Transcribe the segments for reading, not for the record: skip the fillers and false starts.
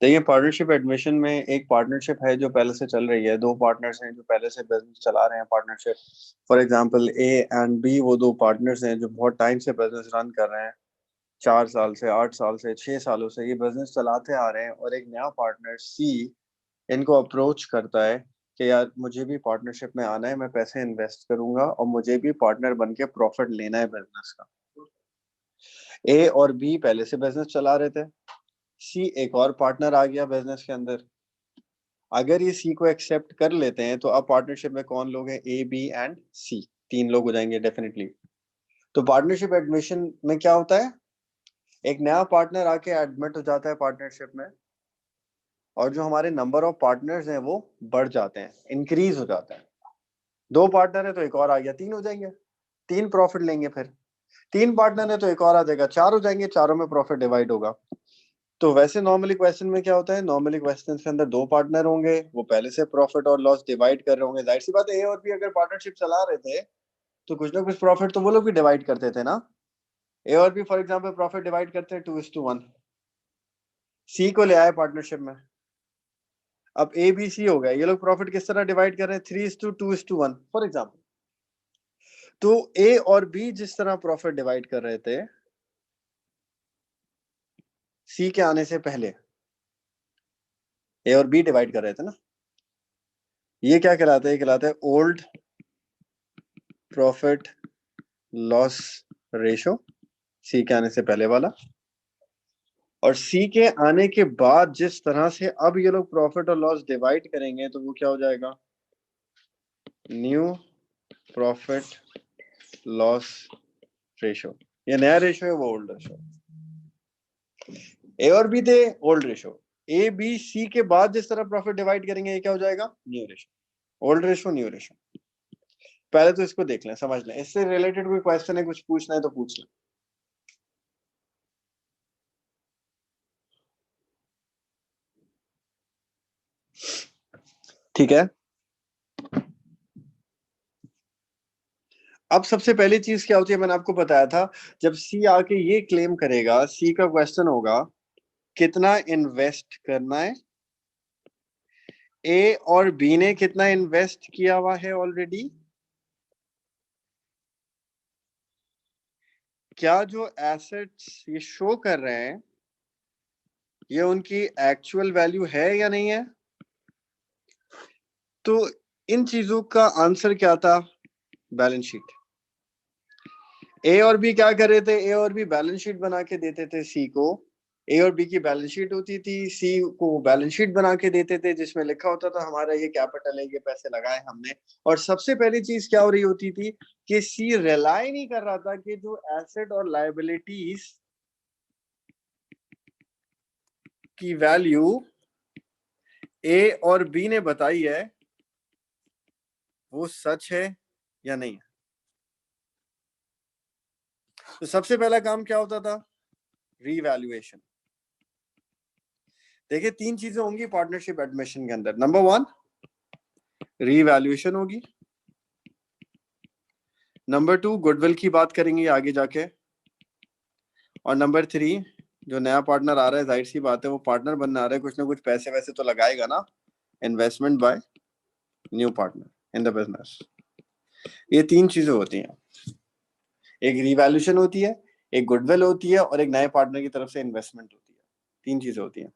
देखिए, partnership admission में एक पार्टनरशिप है जो पहले से चल रही है, दो पार्टनर्स हैं जो पहले से बिजनेस चला रहे हैं partnership. For example A and B, वो दो पार्टनर्स हैं जो बहुत टाइम से बिजनेस रन कर रहे हैं। 4 साल से, 8 साल से, 6 सालों से ये बिजनेस चलाते आ रहे हैं। और एक नया पार्टनर सी इनको अप्रोच करता है कि यार मुझे भी पार्टनरशिप में आना है, मैं पैसे इन्वेस्ट करूंगा और मुझे भी पार्टनर बन के प्रॉफिट लेना है बिजनेस का। ए और बी पहले से बिजनेस चला रहे थे, सी एक और पार्टनर आ गया बिजनेस के अंदर। अगर ये सी को एक्सेप्ट कर लेते हैं तो अब पार्टनरशिप में कौन लोग हैं? ए, बी एंड सी, तीन लोग हो जाएंगे डेफिनेटली। तो पार्टनरशिप एडमिशन में क्या होता है? एक नया पार्टनर आके एडमिट हो जाता है पार्टनरशिप में, और जो हमारे नंबर ऑफ पार्टनर्स हैं वो बढ़ जाते हैं, इंक्रीज हो जाते हैं। दो पार्टनर है तो एक और आ गया, तीन हो जाएंगे, तीन प्रॉफिट लेंगे। फिर तीन पार्टनर है तो एक और आ जाएगा, चार हो जाएंगे, चारों में प्रॉफिट डिवाइड होगा। तो वैसे नॉर्मली क्वेश्चन में क्या होता है? नॉर्मली क्वेश्चन के अंदर दो पार्टनर होंगे, वो पहले से प्रॉफिट और लॉस डिवाइड कर रहे होंगे। जाहिर सी बात है, ए और बी अगर पार्टनरशिप चला रहे थे तो कुछ ना कुछ प्रॉफिट तो वो लोग भी डिवाइड करते थे ना। ए और B for example profit divide करते हैं 2:1। सी को ले आए पार्टनरशिप में, अब ए बी सी हो गया, ये लोग प्रॉफिट किस तरह डिवाइड कर रहे हैं? 3:2:1 फॉर एग्जाम्पल। तो ए और बी जिस तरह प्रॉफिट डिवाइड कर रहे थे सी के आने से पहले, ए और बी डिवाइड कर रहे थे ना, ये क्या कहलाता है? ये कहलाता है ओल्ड प्रॉफिट लॉस रेशो, सी के आने से पहले वाला। और सी के आने के बाद जिस तरह से अब ये लोग प्रॉफिट और लॉस डिवाइड करेंगे तो वो क्या हो जाएगा? New profit loss ratio. ये नया रेशो है, वो ओल्ड रेशो। ए और बी थे old ratio, A B C के बाद जिस तरह प्रॉफिट डिवाइड करेंगे ये क्या हो जाएगा? New ratio. Old ratio, new ratio. पहले तो इसको देख लें, समझ लें, इससे रिलेटेड कोई क्वेश्चन है, कुछ पूछना है तो पूछ लें। ठीक है। अब सबसे पहली चीज क्या होती है, मैंने आपको बताया था, जब सी आके ये क्लेम करेगा, सी का क्वेश्चन होगा कितना इन्वेस्ट करना है। ए और बी ने कितना इन्वेस्ट किया हुआ है ऑलरेडी? क्या जो एसेट्स ये शो कर रहे हैं ये उनकी एक्चुअल वैल्यू है या नहीं है? तो इन चीजों का आंसर क्या था? Balance sheet. ए और बी क्या कर रहे थे? ए और बी बैलेंस शीट बना के देते थे सी को। ए और बी की बैलेंस शीट होती थी, सी को बैलेंस शीट बना के देते थे जिसमें लिखा होता था हमारा ये कैपिटल है, ये पैसे लगाए हमने। और सबसे पहली चीज क्या हो रही होती थी कि सी रिलाई नहीं कर रहा था कि जो एसेट और लायबिलिटीज की वैल्यू ए और बी ने बताई है वो सच है या नहीं। तो सबसे पहला काम क्या होता था? रीवैल्यूएशन। देखिए, तीन चीजें होंगी पार्टनरशिप एडमिशन के अंदर। नंबर 1 रीवैल्यूएशन होगी, नंबर 2 गुडविल की बात करेंगे आगे जाके, और नंबर 3 जो नया पार्टनर आ रहा है, जाहिर सी बात है वो पार्टनर बनने आ रहा है, कुछ ना कुछ पैसे वैसे तो लगाएगा ना, investment by new partner in the business. ये तीन चीजें होती हैं, एक रिवैल्यूएशन होती है, एक गुडविल होती है, और एक नए पार्टनर की तरफ से इन्वेस्टमेंट होती है। तीन चीजें होती हैं।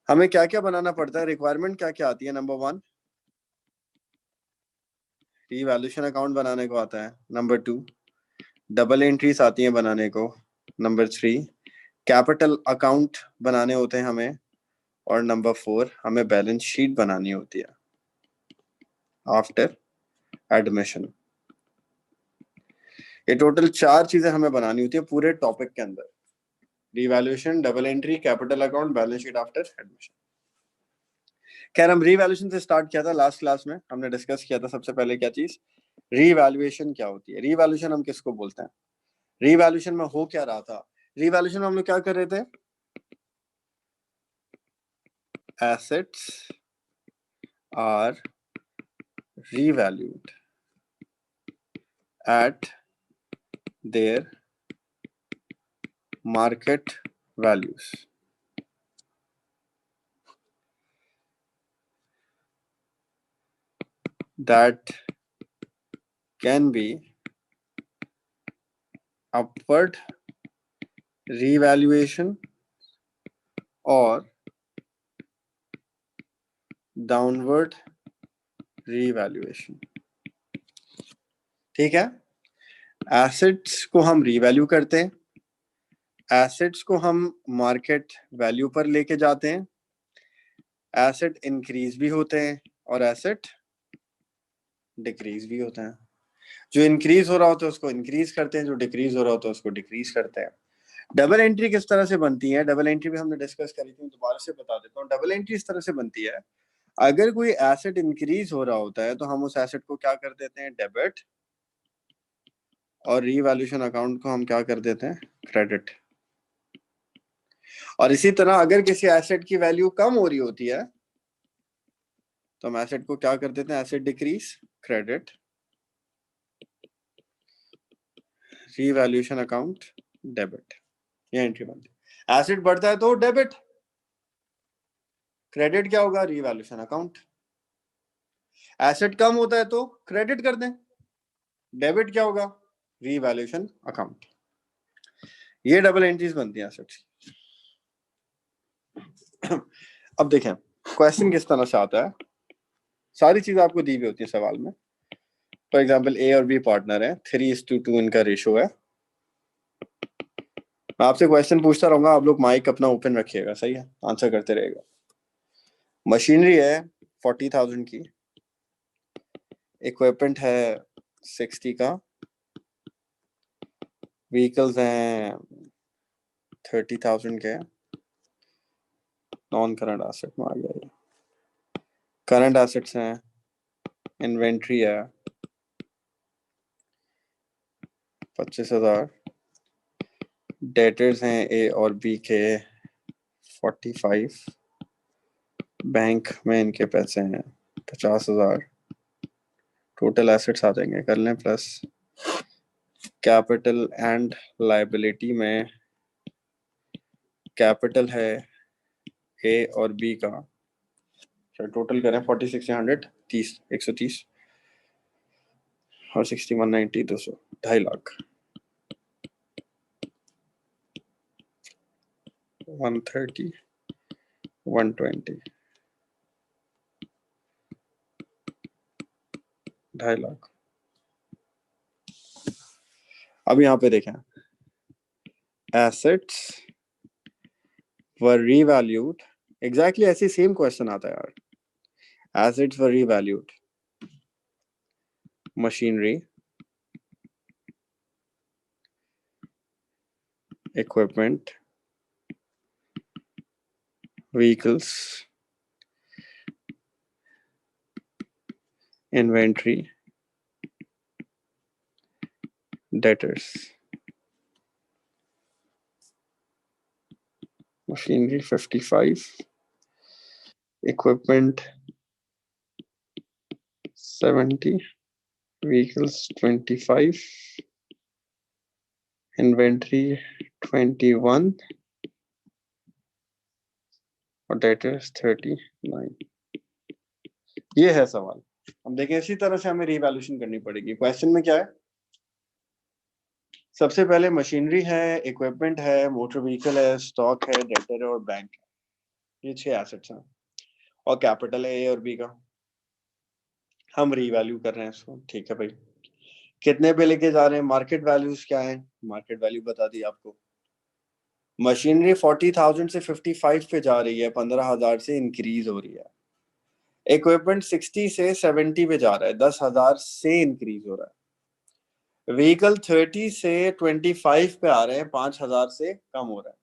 हमें क्या क्या बनाना पड़ता है? रिक्वायरमेंट क्या क्या आती है? नंबर 1 रिवैल्यूएशन अकाउंट बनाने को आता है। नंबर 2 डबल एंट्रीज आती हैं बनाने को। नंबर 3 कैपिटल अकाउंट बनाने होते हैं हमें। और नंबर 4 हमें बैलेंस शीट बनानी होती है आफ्टर एडमिशन। ये टोटल 4 चीजें हमें बनानी होती है पूरे टॉपिक के अंदर: revaluation, double entry, capital account, balance sheet after admission. खैर, हम रिवैल्यूएशन से स्टार्ट किया था लास्ट क्लास में, हमने डिस्कस किया था सबसे पहले क्या चीज, रिवैल्यूएशन क्या होती है। रिवैल्यूएशन हम किसको बोलते हैं? रिवैल्यूएशन में हो क्या रहा था? रिवैल्यूएशन में हम लोग क्या कर रहे थे? assets are revalued at their market values that can be upward revaluation or downward revaluation। ठीक है, एसेट्स को हम रीवैल्यू करते हैं, एसेट्स को हम मार्केट वैल्यू पर लेके जाते हैं, एसेट इंक्रीज भी होते हैं और एसेट डिक्रीज भी होते हैं। जो इंक्रीज हो रहा होता है उसको इंक्रीज करते हैं, जो डिक्रीज हो रहा होता है उसको डिक्रीज करते हैं। डबल एंट्री किस तरह से बनती है, डबल एंट्री भी हमने डिस्कस करी थी, दोबारा से बता देता हूँ। डबल एंट्री इस तरह से बनती है, अगर कोई एसेट इंक्रीज हो रहा होता है तो हम उस एसेट को क्या कर देते हैं, डेबिट, और रीवैल्यूएशन अकाउंट को हम क्या कर देते हैं, क्रेडिट। और इसी तरह अगर किसी एसेट की वैल्यू कम हो रही होती है तो हम एसेट को क्या कर देते हैं, asset decrease, credit, revaluation account, debit. ये एंट्री बनती है। एसेट बढ़ता है तो डेबिट, क्रेडिट क्या होगा, रीवैल्यूएशन अकाउंट। एसेट कम होता है तो क्रेडिट कर दें, डेबिट क्या होगा, रीवैल्यूएशन अकाउंट। ये डबल एंट्रीज बनती हैं एसेट्स। अब देखें क्वेश्चन किस तरह से आता है, सारी चीजें आपको दी हुई होती है सवाल में। फॉर एग्जाम्पल ए और बी पार्टनर है, 3:2 इनका रेशो है। मैं आपसे क्वेश्चन पूछता रहूंगा, आप लोग माइक अपना ओपन रखिएगा, सही है, आंसर करते रहेगा। मशीनरी है 40,000 की, इक्विपमेंट है 60 का, व्हीकल्स हैं 30,000 के, नॉन करंट एसेट में आ गया ये। करंट एसेट्स हैं, इन्वेंट्री है 25,000, डेटर्स हैं ए और बी के 45, बैंक में इनके पैसे हैं 50,000, टोटल एसेट्स आ जाएंगे, कर लें प्लस कैपिटल एंड लायबिलिटी में कैपिटल है ए और बी का, टोटल करें 46 या 130, 130 और 60 190 200, 2.5 लाख, 130 120, 2.5 लाख। अब यहाँ पे देखें, एसेट्स वर रीवैल्यूड, एग्जैक्टली ऐसे सेम क्वेश्चन आता है यार। Assets were revalued, machinery, equipment, vehicles, inventory, debtors। Machinery 55, equipment 70, vehicles 25, inventory 21 और debtors 39। ये है सवाल। अब देखें इसी तरह से हमें रीवैल्यूएशन करनी पड़ेगी। क्वेश्चन में क्या है, सबसे पहले मशीनरी है, इक्विपमेंट है, मोटर व्हीकल है, स्टॉक है, डेटर है और बैंक है। ये 6 एसेट्स हैं और कैपिटल है ए और बी का। हम रीवैल्यू कर रहे हैं इसको, ठीक है भाई। कितने पे लेके जा रहे हैं, मार्केट वैल्यूज क्या है, मार्केट वैल्यू बता दी आपको। मशीनरी 40,000 से 55 पे जा रही है, 15,000 से इंक्रीज हो रही है। इक्विपमेंट 60 से 70 पे जा रहा है, 10,000 से इंक्रीज हो रहा है। व्हीकल 30 से 25 पे आ रहे हैं, 5,000 से कम हो रहा है।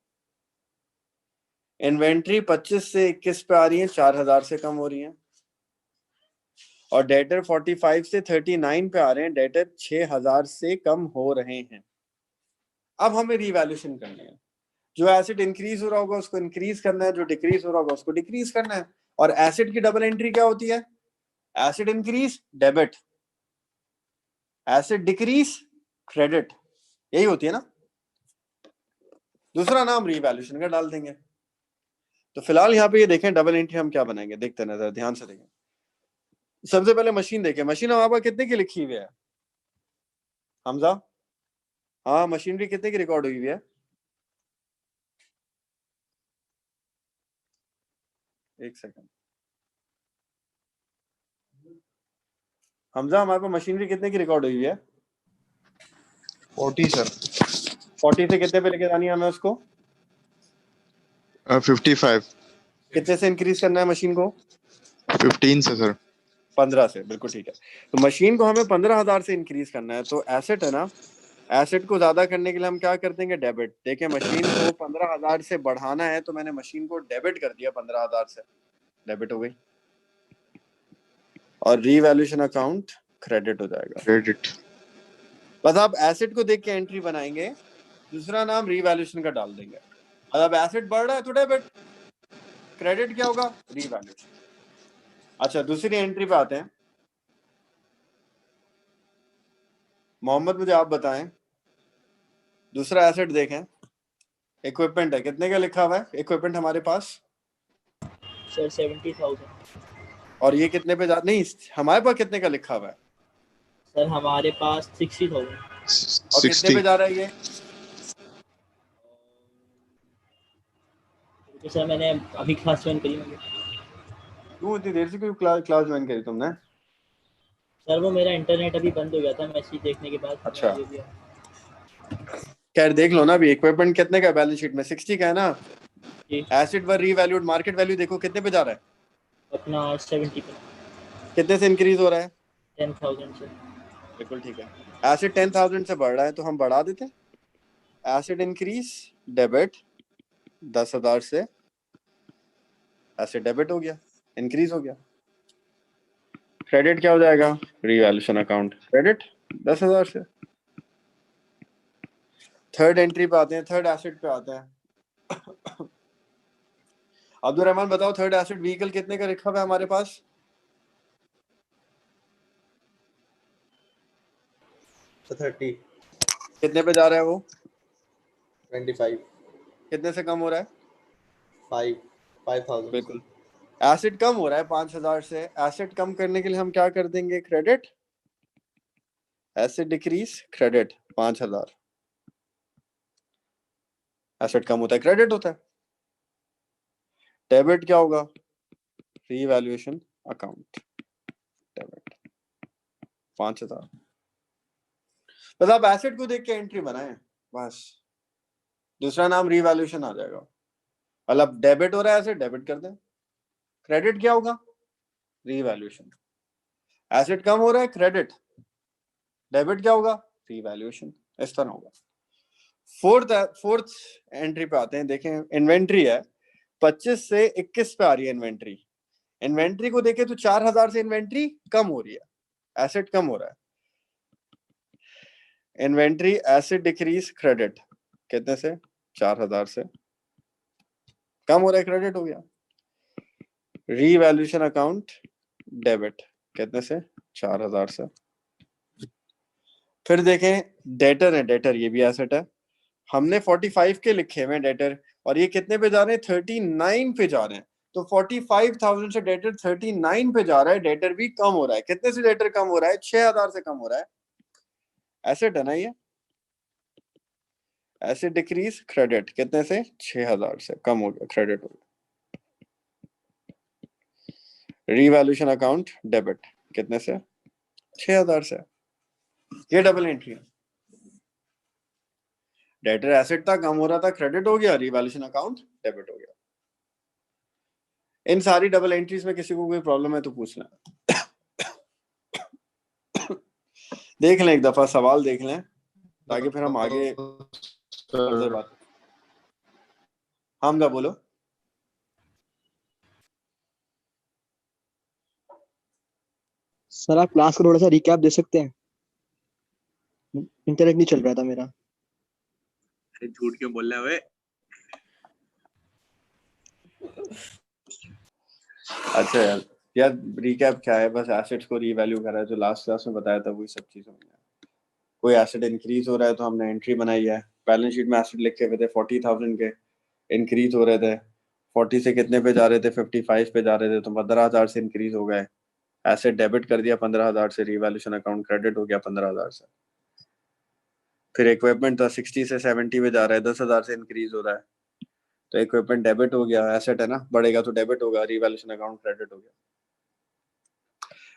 इन्वेंट्री 25 से 21 पे आ रही है, 4,000 से कम हो रही है। और डेटर 45 से 39 पे आ रहे हैं, डेटर 6,000 से कम हो रहे हैं। अब हमें रीवैल्यूएशन करनी है, जो एसिड इंक्रीज हो रहा होगा उसको इंक्रीज करना है, जो डिक्रीज हो रहा होगा उसको डिक्रीज करना है। और एसिड की डबल एंट्री क्या होती है, acid increase debit, acid decrease credit, यही होती है ना। दूसरा नाम रीवैल्यूएशन का डाल देंगे। तो फिलहाल यहाँ पे ये देखें डबल एंट्री हम क्या बनाएंगे, देखते नजर ध्यान से देखें। सबसे पहले मशीन देखें, मशीन हमारे पास कितने की लिखी हुई है हमजा? हाँ मशीनरी कितने की रिकॉर्ड हुई हुई है? एक सेकंड हमजा, हमारे पास मशीनरी कितने की रिकॉर्ड हुई हुई है? 40 सर। 40 से कितने पे लेके जानी है हमें उसको? 55। कितने से इंक्रीज करना है मशीन को? 15 से सर। 15 से, बिल्कुल ठीक है। तो मशीन को हमें 15,000 से इंक्रीज करना है, तो एसेट है ना, एसेट को ज्यादा करने के लिए हम क्या कर देंगे, डेबिट। देखिए मशीन को 15,000 से बढ़ाना है, तो मैंने मशीन को डेबिट कर दिया 15,000 से, डेबिट हो गई, और रीवैल्यूएशन अकाउंट क्रेडिट हो जाएगा। क्रेडिट। बस आप एसेट को देख के एंट्री बनाएंगे, दूसरा नाम रीवैल्यूएशन का डाल देंगे। अब एसेट बढ़ रहा है तो डेबिट, क्रेडिट क्या होगा, रीवैल्यूएशन। अच्छा दूसरी एंट्री पे आते हैं। मोहम्मद मुझे आप बताएं, दूसरा एसेट देखें, इक्विपमेंट है, कितने का लिखा हुआ है इक्विपमेंट हमारे पास? सर 70,000। और ये कितने पे नहीं, हमारे पास कितने का लिखा हुआ है? सर हमारे पास 60,000। और कितने पे 60। जा रहा है ये? तो सर मैंने अभी क्लास ज्वाइन करी है। क्यों इतनी देर से क्यों क्लास ज्वाइन करी तुमने? सर वो मेरा इंटरनेट अभी बंद हो गया था, मैसेज देखने के बाद। अच्छा खैर देख लो ना, अभी इक्विपमेंट कितने का बैलेंस शीट में? 60 का है ना। एसेट वर रीवैल्यूड, मार्केट वैल्यू देखो कितने पे जा रहा है? अपना 70 पे। कितने से इंक्रीज हो रहा है? 10,000 से। बिल्कुल ठीक है। एसेट 10,000 से बढ़ रहा है तो हम बढ़ा देते हैं, एसेट इंक्रीज डेबिट 10,000 से, एसेट डेबिट हो गया, इंक्रीज हो गया। क्रेडिट क्या हो जाएगा, रीवैल्यूएशन अकाउंट क्रेडिट 10,000 से। थर्ड एंट्री पे आते हैं, थर्ड एसेट पे आते हैं। अब्दुल रहमान बताओ, थर्ड एसेट व्हीकल कितने का लिखा हुआ है हमारे पास? 30। कितने पे जा रहा है वो? 25। कितने से कम हो रहा है? 5,000। बिल्कुल, एसेट कम हो रहा है 5,000 से। एसेट कम करने के लिए हम क्या कर देंगे, credit, asset decrease credit 5,000। Asset कम होता है क्रेडिट होता है। डेबिट क्या होगा, रीवैल्यूएशन अकाउंट डेबिट 5,000। बस आप एसेट को देख के एंट्री बनाएं, बस दूसरा नाम रीवैल्यूएशन आ जाएगा। मतलब डेबिट हो रहा है एसेट, डेबिट कर दें। क्रेडिट क्या होगा, रीवैल्यूएशन। एसेट कम हो रहा है क्रेडिट, डेबिट क्या होगा, रीवैल्यूएशन। इस तरह होगा। फोर्थ एंट्री पे आते हैं, देखें इन्वेंट्री है, 25 से 21 पे आ रही है इन्वेंट्री। इन्वेंट्री को देखें तो 4,000 से इन्वेंट्री कम हो रही है, एसेट कम हो रहा है। इन्वेंट्री एसेट डिक्रीज क्रेडिट कितने से, 4,000 से, कम हो रहा है क्रेडिट हो गया। रीवैल्यूएशन अकाउंट डेबिट कितने से, 4,000 से। फिर देखें डेटर है, डेटर ये भी एसेट है, हमने 45 के लिखे हुए डेटर, और ये कितने पे जा रहे हैं, 39 पे जा रहे हैं। तो 45,000 से डेटर 39 पे जा रहा है, डेटर भी कम हो रहा है। कितने से डेटर कम हो रहा है, 6,000 से कम हो रहा है। एसेट है ना ये, एसेट डिक्रीज क्रेडिट कितने से, 6,000 से कम हो गया, क्रेडिट हो गया। रीवैल्यूएशन अकाउंट डेबिट कितने से, 6,000 से। ये डबल एंट्री है। डेटर एसेट था, कम हो रहा था, क्रेडिट हो गया, रीवैल्यूएशन अकाउंट डेबिट हो गया। इन सारी डबल एंट्रीज में किसी को कोई प्रॉब्लम है तो पूछना। देख लें एक दफा, सवाल देख लें, ताकि फिर हम आगे फर्दर बात। हमजा बोलो। सर आप क्लास को थोड़ा सा रिकैप दे सकते हैं? इंटरनेट नहीं चल रहा था मेरा। अरे झूठ क्यों बोल रहे हो? अच्छा यार रिकैप क्या है, बस एसेट्स को रीवैल्यू करा है, जो लास्ट क्लास में बताया था वही सब चीजें। कोई एसेट इंक्रीज हो रहा है तो हमने एंट्री बनाई है, बैलेंस शीट में एसेट लिखे हुए थे 40,000 के, इंक्रीज हो रहे थे 40 से कितने पे जा रहे थे 55 पे जा रहे थे, तो 15,000 से इंक्रीज हो गए, एसेट डेबिट कर दिया 15,000 से, रिवैल्यूएशन अकाउंट क्रेडिट हो गया 15,000 से। फिर इक्विपमेंट था 60 से 70 पे जा रहा है, 10,000 से इंक्रीज हो रहा है, तो इक्विपमेंट डेबिट हो गया, एसेट है ना, बढ़ेगा तो डेबिट होगा, रिवैल्यूएशन अकाउंट क्रेडिट हो गया।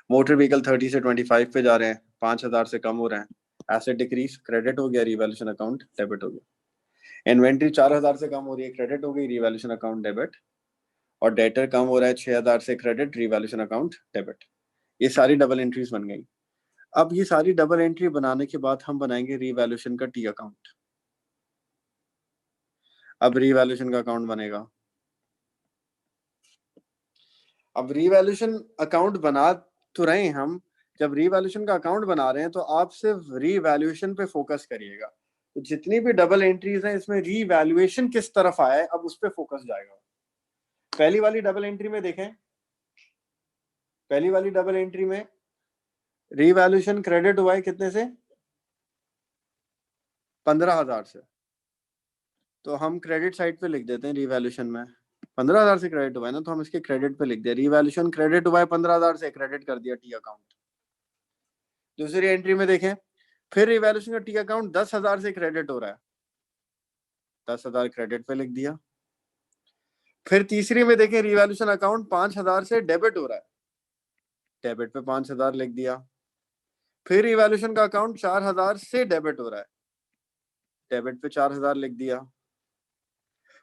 मोटर व्हीकल 30 से 25 पे जा रहे हैं, 5,000 से कम हो रहे हैं, एसेट डिक्रीज, क्रेडिट हो गया, रिवैल्यूएशन अकाउंट डेबिट हो गया। इन्वेंट्री 4,000 से कम हो रही है, क्रेडिट हो गई, रिवैल्यूएशन अकाउंट डेबिट। और डेटर कम हो रहा है 6,000 से, क्रेडिट, रिवैल्यूएशन अकाउंट डेबिट। ये सारी डबल एंट्रीज बन गई। अब ये सारी डबल एंट्री बनाने के बाद हम बनाएंगे रिवैल्यूएशन का टी अकाउंट। अब रिवैल्यूएशन का अकाउंट बनेगा। अब रिवैल्यूएशन अकाउंट बना तो रहे हैं हम, जब रिवैल्यूएशन का अकाउंट बना रहे हैं तो आप सिर्फ रिवैल्यूएशन पे फोकस करिएगा। तो जितनी भी डबल एंट्रीज हैं इसमें रिवैल्यूएशन किस तरफ आया है, अब उस पे फोकस जाएगा। पहली वाली डबल एंट्री में देखें, पहली वाली डबल एंट्री में रिवैल्यूएशन क्रेडिट हुआ है कितने से, 15,000 से, तो हम क्रेडिट साइड पे लिख देते हैं रिवैल्यूएशन में 15,000 से क्रेडिट हुआ है ना, तो हम इसके क्रेडिट पे लिख दिया, रिवैल्यूएशन क्रेडिट हुआ है 15,000 से, क्रेडिट कर दिया टी अकाउंट। दूसरी एंट्री में देखें, फिर रिवैल्यूएशन का टी अकाउंट 10,000 से क्रेडिट हो रहा है, 10,000 क्रेडिट पे लिख दिया। फिर तीसरी में देखें, रिवैल्यूएशन अकाउंट 5,000 से डेबिट हो रहा है, डेबिट पे 5,000 लिख दिया। फिर रिवैल्यूएशन का अकाउंट 4,000 से डेबिट हो रहा है, डेबिट पे 4,000 लिख दिया।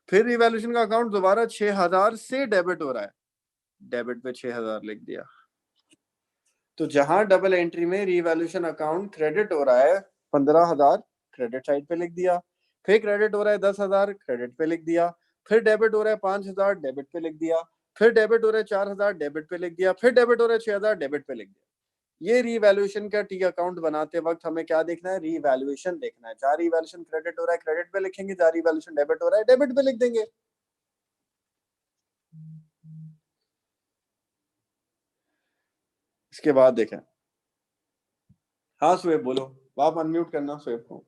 फिर रिवैल्यूएशन का अकाउंट दोबारा 6,000 से डेबिट हो रहा है, डेबिट पे 6,000 लिख दिया। तो जहां डबल एंट्री में रिवैल्यूएशन अकाउंट क्रेडिट हो रहा है 15,000, क्रेडिट साइड पे लिख दिया। फिर क्रेडिट हो रहा है 10,000, क्रेडिट पे लिख दिया। फिर डेबिट हो रहा है 5,000, डेबिट पे लिख दिया। फिर डेबिट हो रहा है 4,000, डेबिट पे लिख दिया। फिर डेबिट हो रहा है 6,000, डेबिट पे लिख दिया। ये रिवैल्यूएशन का टी अकाउंट बनाते वक्त हमें क्या देखना है, रिवैल्यूएशन देखना है। जहां रिवैल्यूएशन क्रेडिट हो रहा है क्रेडिट पे लिखेंगे, जहां रिवैल्यूएशन डेबिट हो रहा है डेबिट पे लिख देंगे। इसके बाद देखें, हाँ सुएब बोलो, आप अनम्यूट करना सुएब को।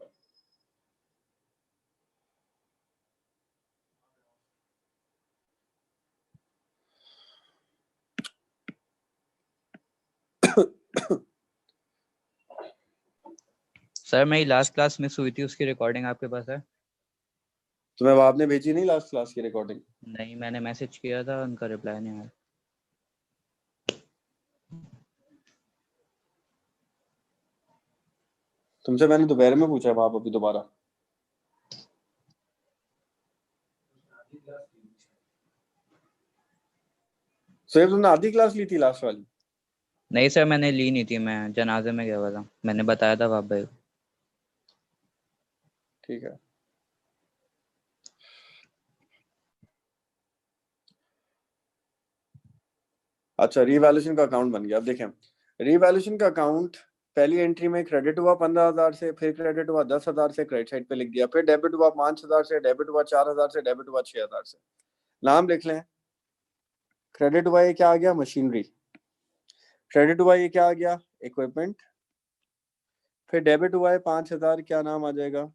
सर मेरी लास्ट क्लास मिस हुई थी, उसकी रिकॉर्डिंग आपके पास है? तुम्हें आपने भेजी नहीं लास्ट क्लास की रिकॉर्डिंग? नहीं, मैंने मैसेज किया था, उनका रिप्लाई नहीं आया। तुमसे मैंने दोपहर में पूछा है, आप अभी दोबारा। सुएब तुमने आधी क्लास ली थी लास्ट वाली? नहीं सर, मैंने ली नहीं थी, मैं जनाजे में गया हुआ था, मैंने बताया था बाप भाई को। ठीक है। अच्छा, रिवैल्यूएशन का अकाउंट बन गया। अब देखें, रिवैल्यूएशन का अकाउंट पहली एंट्री में क्रेडिट हुआ 15,000 से, फिर क्रेडिट हुआ 10,000 से, क्रेडिट साइड पे लिख दिया। फिर डेबिट हुआ 5,000 से, डेबिट हुआ 4,000 से, डेबिट हुआ 6,000 से। नाम लिख लें। क्रेडिट हुआ ये क्या आ गया, मशीनरी। क्रेडिट हुआ ये क्या आ गया, इक्विपमेंट। फिर डेबिट हुआ है 5,000, क्या नाम आ जाएगा,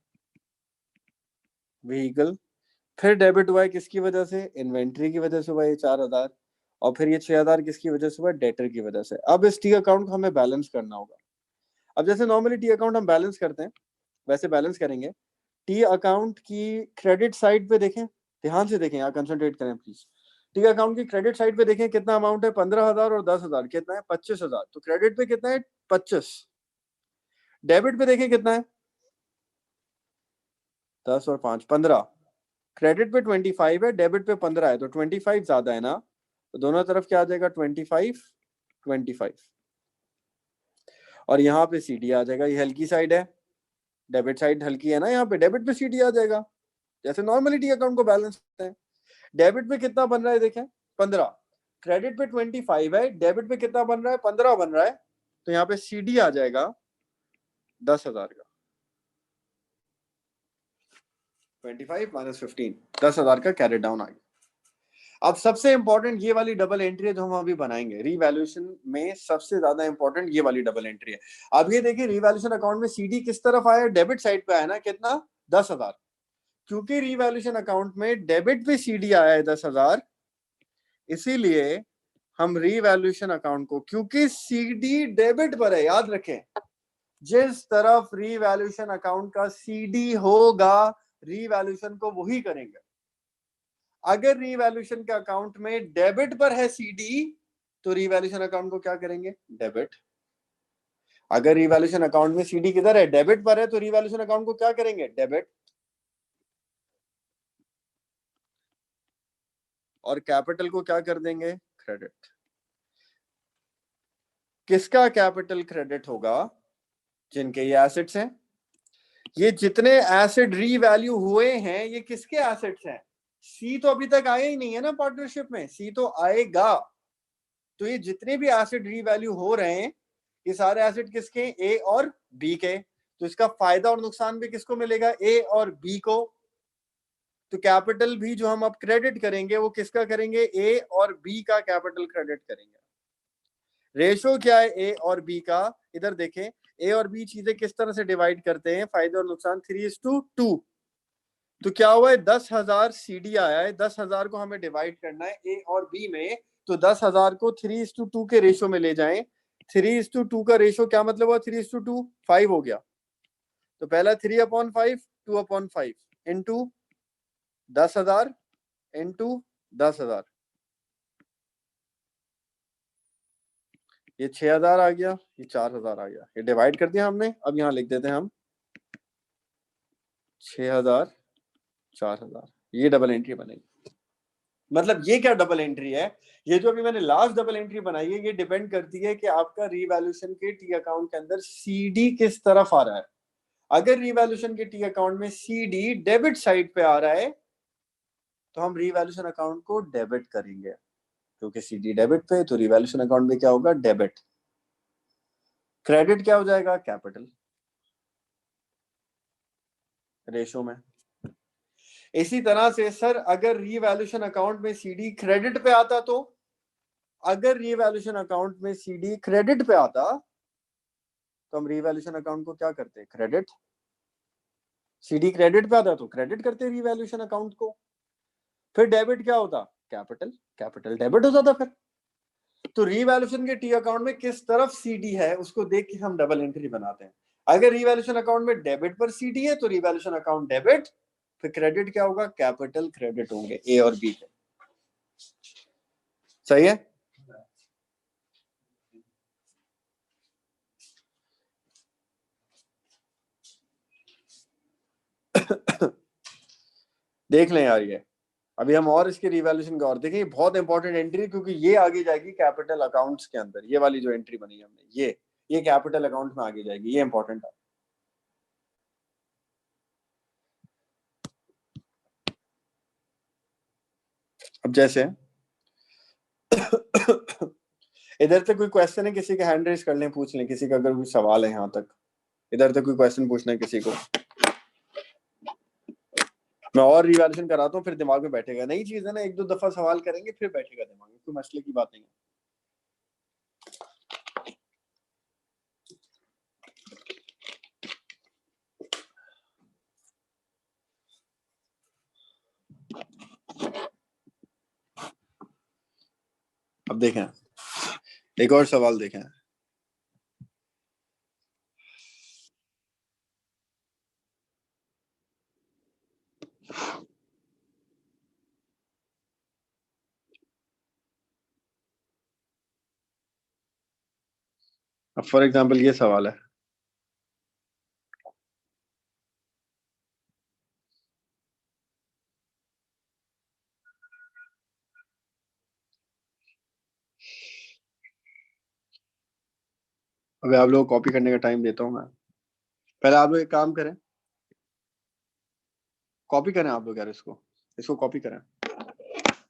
व्हीकल। फिर डेबिट हुआ है किसकी वजह से, इन्वेंट्री की वजह से हुआ ये 4,000। और फिर ये 6,000 किसकी वजह से हुआ, डेटर की वजह से। अब इस टी अकाउंट को हमें बैलेंस करना होगा। अब जैसे नॉर्मली टी अकाउंट हम बैलेंस करते हैं वैसे बैलेंस करेंगे। टी अकाउंट की क्रेडिट साइड पे देखें, ध्यान से देखें, यहाँ कंसंट्रेट करें प्लीज। टी अकाउंट की क्रेडिट साइड पे देखें कितना अमाउंट है, 15,000 और 10,000 कितना है, 25,000। तो क्रेडिट पे कितना है, 25। डेबिट पे देखें कितना है, 10 और 5 15। क्रेडिट पे 25 है, डेबिट पे 15 है, तो 25 ज्यादा है ना, तो दोनों तरफ क्या आ जाएगा, 25 25। और यहाँ पे सीडी आ जाएगा, ये हल्की साइड है, डेबिट साइड हल्की है ना, यहाँ पे डेबिट पे सीडी आ जाएगा। जैसे नॉर्मली टी अकाउंट को बैलेंस करते हैं। डेबिट पे कितना बन रहा है देखें, 15। क्रेडिट पे 25 है, डेबिट पे कितना बन रहा है, 15 बन रहा है, तो यहाँ पे सीडी आ जाएगा 10,000 का। 25 - 15, 10,000 का कैरी डाउन आ गया। अब सबसे इंपॉर्टेंट ये वाली डबल एंट्री है जो हम अभी बनाएंगे। रिवैल्यूएशन में सबसे ज्यादा इंपॉर्टेंट ये वाली डबल एंट्री है। अब ये देखिए, रिवैल्यूएशन अकाउंट में सीडी किस तरफ आया, डेबिट साइड पे आया ना, कितना, 10,000, क्योंकि रीवैल्यूएशन अकाउंट में डेबिट पे सीडी आया है 10,000, इसीलिए हम रीवैल्यूएशन अकाउंट को, क्योंकि सीडी डेबिट पर है, याद रखें, जिस तरफ रीवैल्यूएशन अकाउंट का सीडी होगा रीवैल्यूएशन को वही करेंगे। अगर रीवैल्यूएशन के अकाउंट में डेबिट पर है सीडी तो रीवैल्यूएशन अकाउंट को क्या करेंगे? डेबिट। अगर रीवैल्यूएशन अकाउंट में सीडी किधर है? डेबिट पर है, तो रीवैल्यूएशन अकाउंट को क्या करेंगे? डेबिट। और कैपिटल को क्या कर देंगे? क्रेडिट। किसका कैपिटल क्रेडिट होगा? जिनके ये एसेट्स हैं। ये जितने एसेट रीवैल्यू हुए हैं ये किसके एसेट्स हैं? सी तो अभी तक आया ही नहीं है ना पार्टनरशिप में, सी तो आएगा। तो ये जितने भी एसेट रीवैल्यू हो रहे हैं ये सारे एसेट किसके? ए और बी के। तो इसका फायदा और नुकसान भी किसको मिलेगा? ए और बी को। तो कैपिटल भी जो हम अब क्रेडिट करेंगे वो किसका करेंगे? ए और बी का कैपिटल क्रेडिट करेंगे। रेशो क्या है ए और बी का? इधर देखें, ए और बी चीजें किस तरह से डिवाइड करते हैं, फायदे और नुकसान 3:2। तो क्या हुआ है? 10,000 सीडी आया है, 10,000 को हमें डिवाइड करना है ए और बी में, तो 10,000 को 3:2 के रेशो में ले जाएं। 3:2 का रेशो क्या मतलब हुआ? 3:2 5 हो गया। तो पहला 3/5 2/5 इंटू 10,000 इंटू 10,000, ये 6,000 आ गया, ये 4,000 आ गया। ये डिवाइड कर दिया हमने। अब यहाँ लिख देते हैं हम 6,000 4,000, ये डबल एंट्री बनेगी। मतलब ये क्या डबल एंट्री है? ये जो अभी मैंने लास्ट डबल एंट्री बनाई है ये डिपेंड करती है कि आपका रीवैल्यूएशन के टी अकाउंट के अंदर सीडी किस तरफ आ रहा है। अगर रीवैल्यूएशन के टी अकाउंट में सीडी डेबिट साइड पे आ रहा है तो हम रीवैल्यूएशन अकाउंट को डेबिट करेंगे, क्योंकि सीडी डेबिट पे, तो रीवैल्यूएशन अकाउंट में क्या होगा? डेबिट। क्रेडिट क्या हो जाएगा? कैपिटल रेशो में। इसी तरह से सर अगर रीवैल्यूएशन अकाउंट में सीडी क्रेडिट पे आता तो, अगर रीवैल्यूएशन अकाउंट में सीडी क्रेडिट पे आता तो हम रीवैल्यूएशन अकाउंट को क्या करते? क्रेडिट। सीडी क्रेडिट पे आता तो क्रेडिट करते रीवैल्यूएशन अकाउंट को। फिर डेबिट क्या होता? कैपिटल। कैपिटल डेबिट हो जाता फिर। तो रीवैल्यूएशन के टी अकाउंट में किस तरफ सीडी है उसको देख के हम डबल एंट्री बनाते हैं। अगर रीवैल्यूएशन अकाउंट में डेबिट पर सीडी है तो रीवैल्यूएशन अकाउंट डेबिट, फिर क्रेडिट क्या होगा? कैपिटल क्रेडिट होंगे ए और बी के। सही है? देख लें यार, ये अभी हम और इसके रिवैल्यूएशन का और देखें। ये बहुत इंपॉर्टेंट एंट्री है क्योंकि ये आगे जाएगी कैपिटल अकाउंट्स के अंदर। ये वाली जो एंट्री बनी है हमने, ये कैपिटल अकाउंट में आगे जाएगी। ये इंपॉर्टेंट है। अब जैसे इधर से कोई क्वेश्चन है किसी का? हैंड रेज कर लें, पूछ लें किसी का अगर कोई सवाल है। यहाँ तक इधर से कोई क्वेश्चन पूछना है किसी को? मैं और रिवैल्यूएशन कराता हूँ फिर दिमाग में बैठेगा। नई चीज है ना, एक दो दफा सवाल करेंगे फिर बैठेगा दिमाग में, कोई मसले की बात नहीं है। अब देखें, एक और सवाल देखें। अब फॉर एग्जांपल ये सवाल है, अभी आप लोग कॉपी करने का टाइम देता हूं मैं। पहले आप लोग एक काम करें, कॉपी करें आप लोग यार, इसको कॉपी करें।